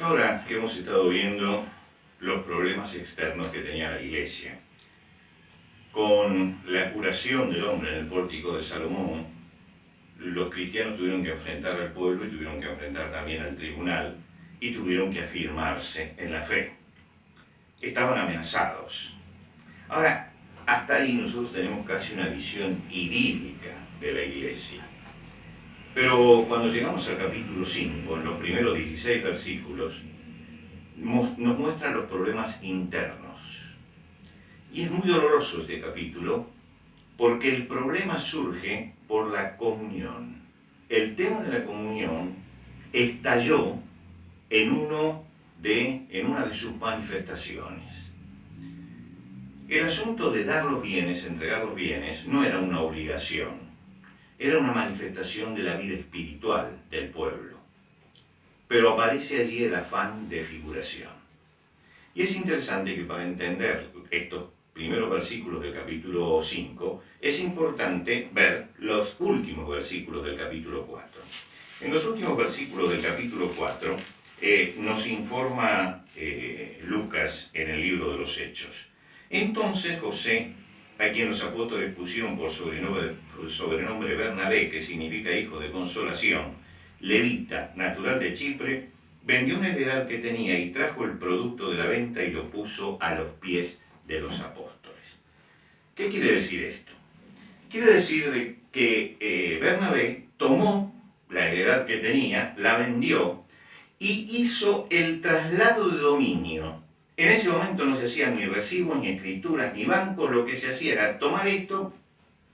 Hasta ahora hemos estado viendo los problemas externos que tenía la Iglesia. Con la curación del hombre en el pórtico de Salomón, los cristianos tuvieron que enfrentar al pueblo y tuvieron que enfrentar también al tribunal y tuvieron que afirmarse en la fe. Estaban amenazados. Ahora, hasta ahí nosotros tenemos casi una visión idílica de la Iglesia. Pero cuando llegamos al capítulo 5, en los primeros 16 versículos, nos muestran los problemas internos. Y es muy doloroso este capítulo, porque el problema surge por la comunión. El tema de la comunión estalló en una de sus manifestaciones. El asunto de dar los bienes, entregar los bienes, no era una obligación. Era una manifestación de la vida espiritual del pueblo. Pero aparece allí el afán de figuración. Y es interesante que para entender estos primeros versículos del capítulo 5, es importante ver los últimos versículos del capítulo 4. En los últimos versículos del capítulo 4 nos informa Lucas en el libro de los Hechos. Entonces José, a quien los apóstoles pusieron por sobrenombre Bernabé, que significa hijo de consolación, levita, natural de Chipre, vendió una heredad que tenía y trajo el producto de la venta y lo puso a los pies de los apóstoles. ¿Qué quiere decir esto? Quiere decir que Bernabé tomó la heredad que tenía, la vendió y hizo el traslado de dominio. En ese momento no se hacían ni recibos, ni escrituras, ni bancos. Lo que se hacía era tomar esto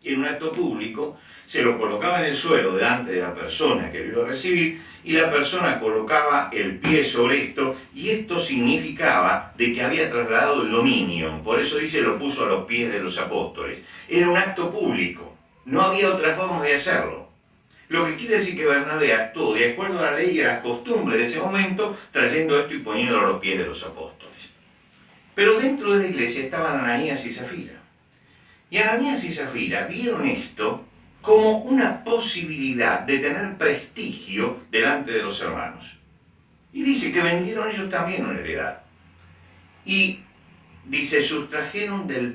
en un acto público, se lo colocaba en el suelo delante de la persona que lo iba a recibir y la persona colocaba el pie sobre esto y esto significaba de que había trasladado el dominio. Por eso dice lo puso a los pies de los apóstoles. Era un acto público, no había otra forma de hacerlo. Lo que quiere decir que Bernabé actuó de acuerdo a la ley y a las costumbres de ese momento, trayendo esto y poniéndolo a los pies de los apóstoles. Pero dentro de la iglesia estaban Ananías y Zafira. Y Ananías y Zafira vieron esto como una posibilidad de tener prestigio delante de los hermanos. Y dice que vendieron ellos también una heredad. Y dice, sustrajo del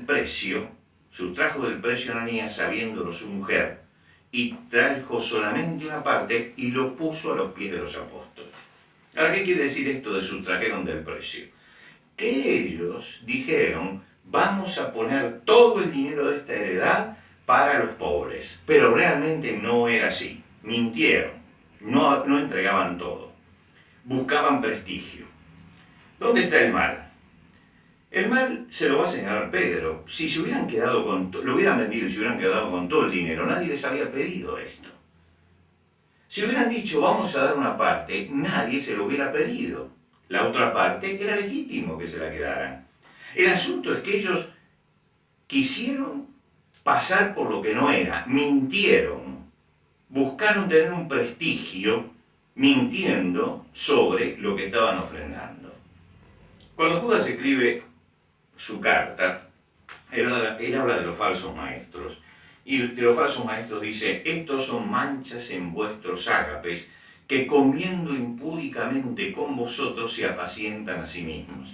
precio Ananías sabiéndolo su mujer, y trajo solamente una parte y lo puso a los pies de los apóstoles. Ahora, ¿qué quiere decir esto de sustrajeron del precio? Que ellos dijeron, vamos a poner todo el dinero de esta heredad para los pobres. Pero realmente no era así. Mintieron. No entregaban todo. Buscaban prestigio. ¿Dónde está el mal? El mal se lo va a señalar Pedro. Si se hubieran quedado lo hubieran vendido y se hubieran quedado con todo el dinero, nadie les había pedido esto. Si hubieran dicho, vamos a dar una parte, nadie se lo hubiera pedido. La otra parte era legítimo que se la quedaran. El asunto es que ellos quisieron pasar por lo que no era, mintieron, buscaron tener un prestigio mintiendo sobre lo que estaban ofrendando. Cuando Judas escribe su carta, él habla de los falsos maestros, y de los falsos maestros dice, estos son manchas en vuestros ágapes, que comiendo impúdicamente con vosotros se apacientan a sí mismos.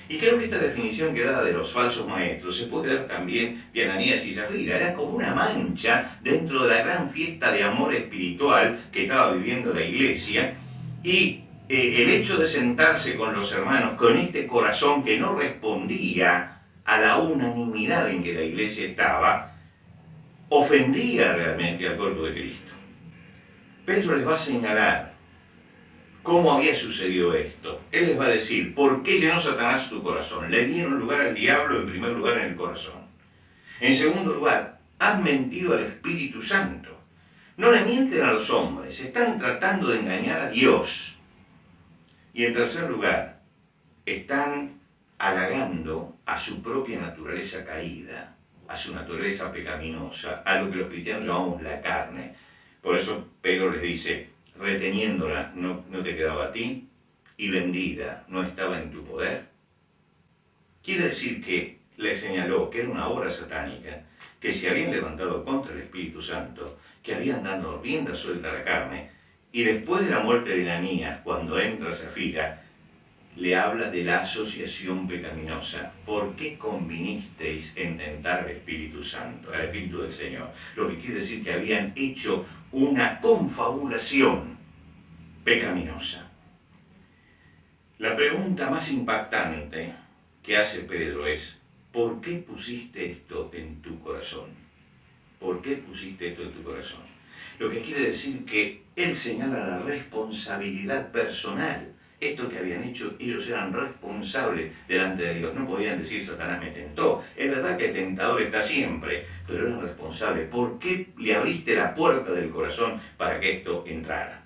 Y creo que esta definición que da de los falsos maestros se puede dar también de Ananías y Zafira. Era como una mancha dentro de la gran fiesta de amor espiritual que estaba viviendo la iglesia. Y el hecho de sentarse con los hermanos con este corazón que no respondía a la unanimidad en que la iglesia estaba, ofendía realmente al cuerpo de Cristo. Pedro les va a señalar cómo había sucedido esto. Él les va a decir, ¿por qué llenó Satanás tu corazón? Le dieron lugar al diablo en primer lugar en el corazón. En segundo lugar, han mentido al Espíritu Santo. No le mienten a los hombres, están tratando de engañar a Dios. Y en tercer lugar, están halagando a su propia naturaleza caída, a su naturaleza pecaminosa, a lo que los cristianos llamamos la carne. Por eso Pedro les dice, reteniéndola no te quedaba a ti, y vendida no estaba en tu poder. Quiere decir que le señaló que era una obra satánica, que se habían levantado contra el Espíritu Santo, que habían dado rienda suelta a la carne, y después de la muerte de Ananías, cuando entra Zafira, le habla de la asociación pecaminosa. ¿Por qué convinisteis en tentar al Espíritu Santo, al Espíritu del Señor? Lo que quiere decir que habían hecho una confabulación pecaminosa. La pregunta más impactante que hace Pedro es: ¿por qué pusiste esto en tu corazón? ¿Por qué pusiste esto en tu corazón? Lo que quiere decir que él señala la responsabilidad personal. Esto que habían hecho, ellos eran responsables delante de Dios. No podían decir Satanás me tentó. Es verdad que el tentador está siempre, pero eran responsables. ¿Por qué le abriste la puerta del corazón para que esto entrara?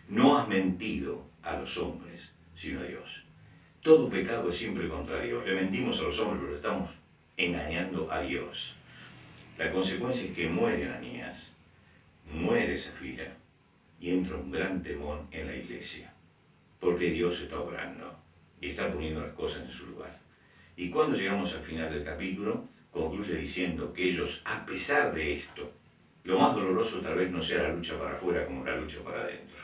No has mentido a los hombres, sino a Dios. Todo pecado es siempre contra Dios. Le mentimos a los hombres, pero estamos engañando a Dios. La consecuencia es que muere Ananías, muere Zafira y entra un gran temor en la iglesia. Porque Dios está obrando y está poniendo las cosas en su lugar. Y cuando llegamos al final del capítulo, concluye diciendo que ellos, a pesar de esto, lo más doloroso tal vez no sea la lucha para afuera como la lucha para adentro.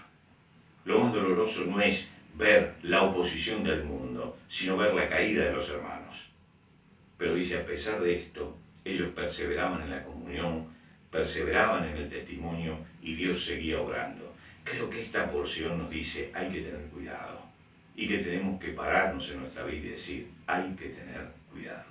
Lo más doloroso no es ver la oposición del mundo, sino ver la caída de los hermanos. Pero dice, a pesar de esto, ellos perseveraban en la comunión, perseveraban en el testimonio y Dios seguía obrando. Creo que esta porción nos dice, hay que tener cuidado y que tenemos que pararnos en nuestra vida y decir, hay que tener cuidado.